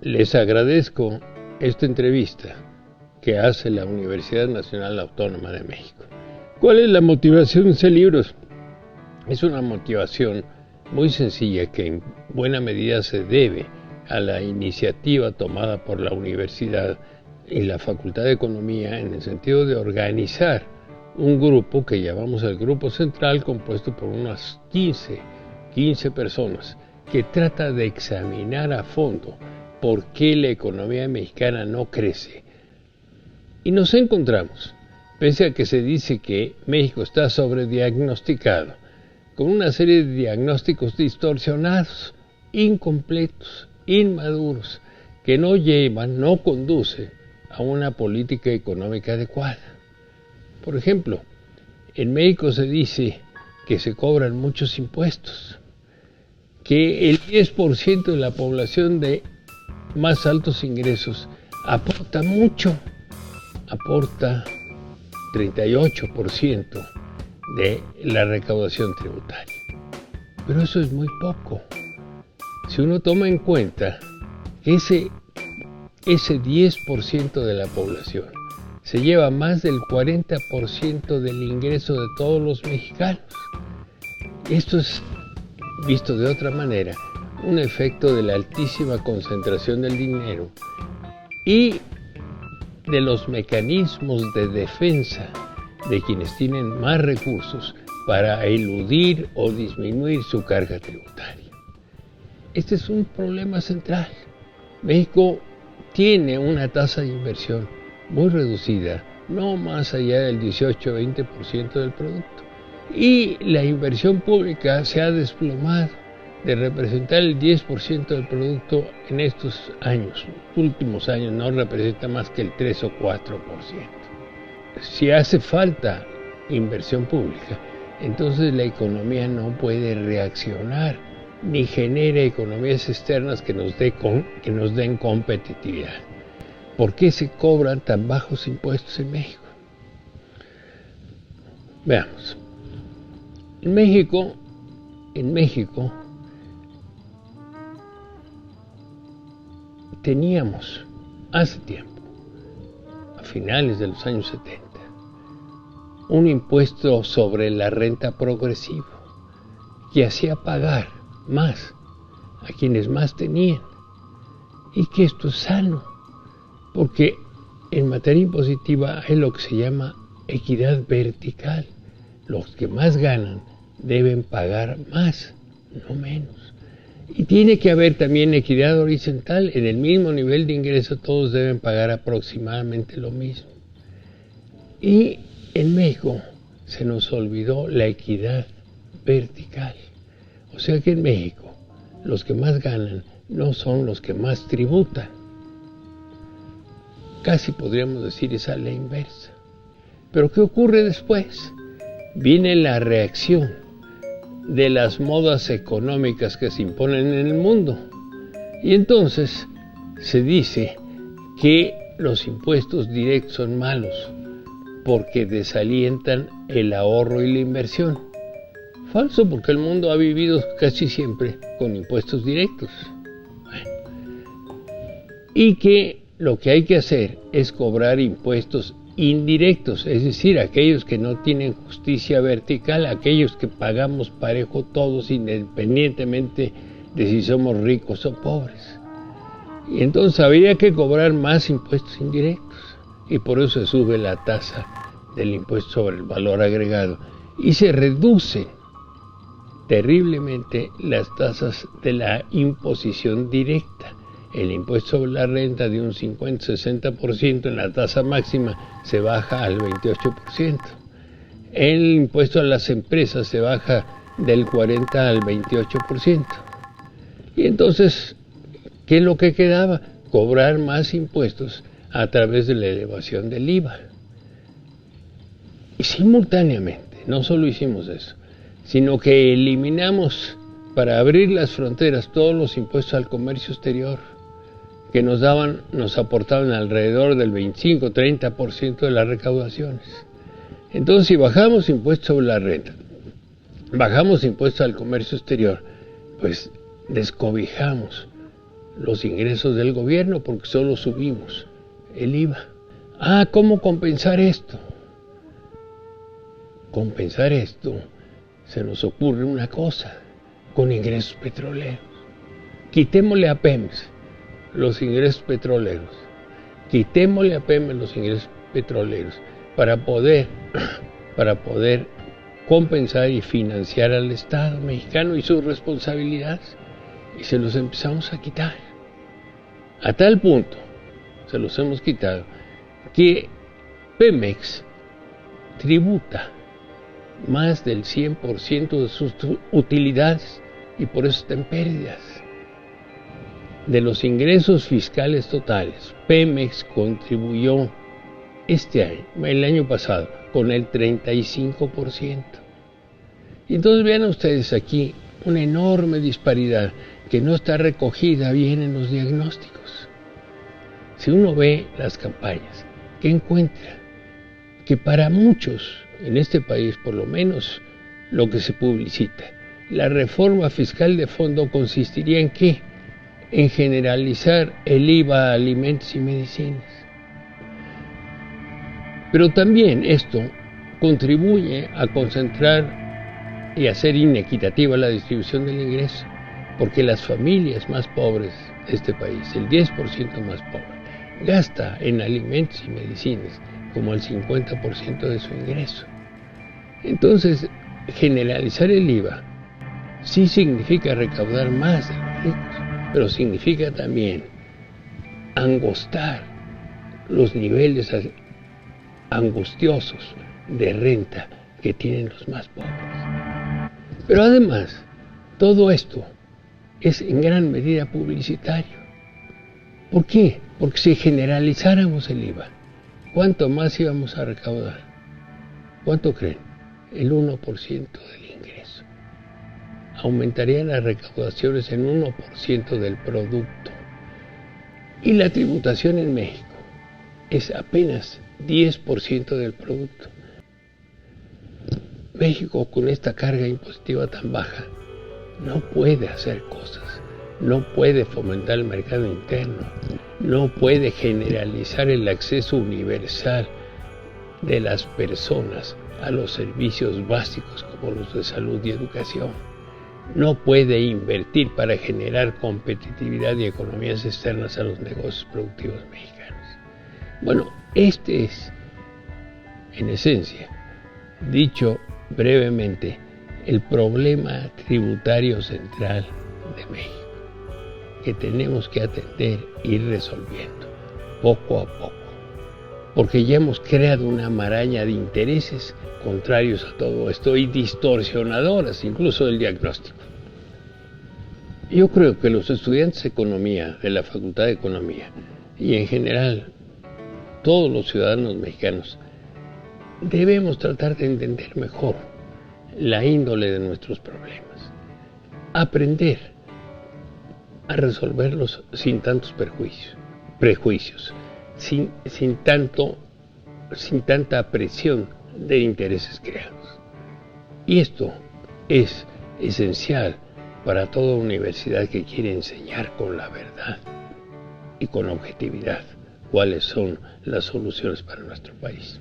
Les agradezco esta entrevista que hace la Universidad Nacional Autónoma de México. ¿Cuál es la motivación de ese libro? Es una motivación muy sencilla que en buena medida se debe a la iniciativa tomada por la universidad y la Facultad de Economía en el sentido de organizar un grupo que llamamos el Grupo Central, compuesto por unas 15 personas, que trata de examinar a fondo por qué la economía mexicana no crece. Y nos encontramos, pese a que se dice que México está sobrediagnosticado, con una serie de diagnósticos distorsionados, incompletos, inmaduros, que no conducen a una política económica adecuada. Por ejemplo, en México se dice que se cobran muchos impuestos, que el 10% de la población de más altos ingresos aporta mucho, aporta 38% de la recaudación tributaria. Pero eso es muy poco. Si uno toma en cuenta que ese 10% de la población se lleva más del 40% del ingreso de todos los mexicanos. Esto es, visto de otra manera, un efecto de la altísima concentración del dinero y de los mecanismos de defensa de quienes tienen más recursos para eludir o disminuir su carga tributaria. Este es un problema central. México tiene una tasa de inversión muy reducida, no más allá del 18-20% del producto. Y la inversión pública se ha desplomado de representar el 10% del producto en estos años. Últimos años no representa más que el 3 o 4%. Si hace falta inversión pública, entonces la economía no puede reaccionar ni genera economías externas que nos den competitividad. ¿Por qué se cobran tan bajos impuestos en México? Veamos. En México teníamos hace tiempo, a finales de los años 70, un impuesto sobre la renta progresivo que hacía pagar más a quienes más tenían, y que esto es sano, porque en materia impositiva hay lo que se llama equidad vertical. Los que más ganan deben pagar más, no menos. Y tiene que haber también equidad horizontal. En el mismo nivel de ingreso todos deben pagar aproximadamente lo mismo. Y en México se nos olvidó la equidad vertical. O sea que en México los que más ganan no son los que más tributan. Casi podríamos decir es a la inversa. Pero ¿qué ocurre después? Viene la reacción de las modas económicas que se imponen en el mundo. Y entonces se dice que los impuestos directos son malos porque desalientan el ahorro y la inversión. Falso, porque el mundo ha vivido casi siempre con impuestos directos. Y que lo que hay que hacer es cobrar impuestos indirectos, es decir, aquellos que no tienen justicia vertical, aquellos que pagamos parejo todos independientemente de si somos ricos o pobres. Y entonces habría que cobrar más impuestos indirectos, y por eso se sube la tasa del impuesto sobre el valor agregado y se reducen terriblemente las tasas de la imposición directa. El impuesto sobre la renta de un 50-60% en la tasa máxima se baja al 28%. El impuesto a las empresas se baja del 40 al 28%. Y entonces, ¿qué es lo que quedaba? Cobrar más impuestos a través de la elevación del IVA. Y simultáneamente, no solo hicimos eso, sino que eliminamos para abrir las fronteras todos los impuestos al comercio exterior, que nos aportaban alrededor del 25-30% de las recaudaciones. Entonces, si bajamos impuestos sobre la renta, bajamos impuestos al comercio exterior, pues descobijamos los ingresos del gobierno porque solo subimos el IVA. ¿Cómo compensar esto? Compensar esto, se nos ocurre una cosa, con ingresos petroleros. Quitémosle a Pemex los ingresos petroleros. Quitémosle a Pemex los ingresos petroleros para poder compensar y financiar al Estado mexicano y sus responsabilidades. Y se los empezamos a quitar. A tal punto se los hemos quitado que Pemex tributa más del 100% de sus utilidades y por eso está en pérdidas. De los ingresos fiscales totales, Pemex contribuyó el año pasado, con el 35%. Y entonces vean ustedes aquí una enorme disparidad que no está recogida bien en los diagnósticos. Si uno ve las campañas, ¿qué encuentra? Que para muchos en este país, por lo menos lo que se publicita, la reforma fiscal de fondo consistiría en ¿qué? En generalizar el IVA a alimentos y medicinas. Pero también esto contribuye a concentrar y hacer inequitativa la distribución del ingreso, porque las familias más pobres de este país, el 10% más pobre, gasta en alimentos y medicinas como el 50% de su ingreso. Entonces, generalizar el IVA sí significa recaudar más de los ricos, pero significa también angostar los niveles angustiosos de renta que tienen los más pobres. Pero además, todo esto es en gran medida publicitario. ¿Por qué? Porque si generalizáramos el IVA, ¿cuánto más íbamos a recaudar? ¿Cuánto creen? El 1% del ingreso. Aumentarían las recaudaciones en 1% del producto. Y la tributación en México es apenas 10% del producto. México, con esta carga impositiva tan baja, no puede hacer cosas, no puede fomentar el mercado interno, no puede generalizar el acceso universal de las personas a los servicios básicos como los de salud y educación. No puede invertir para generar competitividad y economías externas a los negocios productivos mexicanos. Bueno, este es, en esencia, dicho brevemente, el problema tributario central de México, que tenemos que atender e ir resolviendo poco a poco, porque ya hemos creado una maraña de intereses contrarios a todo esto y distorsionadoras incluso del diagnóstico. Yo creo que los estudiantes de economía de la Facultad de Economía y en general todos los ciudadanos mexicanos debemos tratar de entender mejor la índole de nuestros problemas, aprender a resolverlos sin tantos prejuicios, sin tanta presión de intereses creados. Y esto es esencial para toda universidad que quiere enseñar con la verdad y con objetividad cuáles son las soluciones para nuestro país.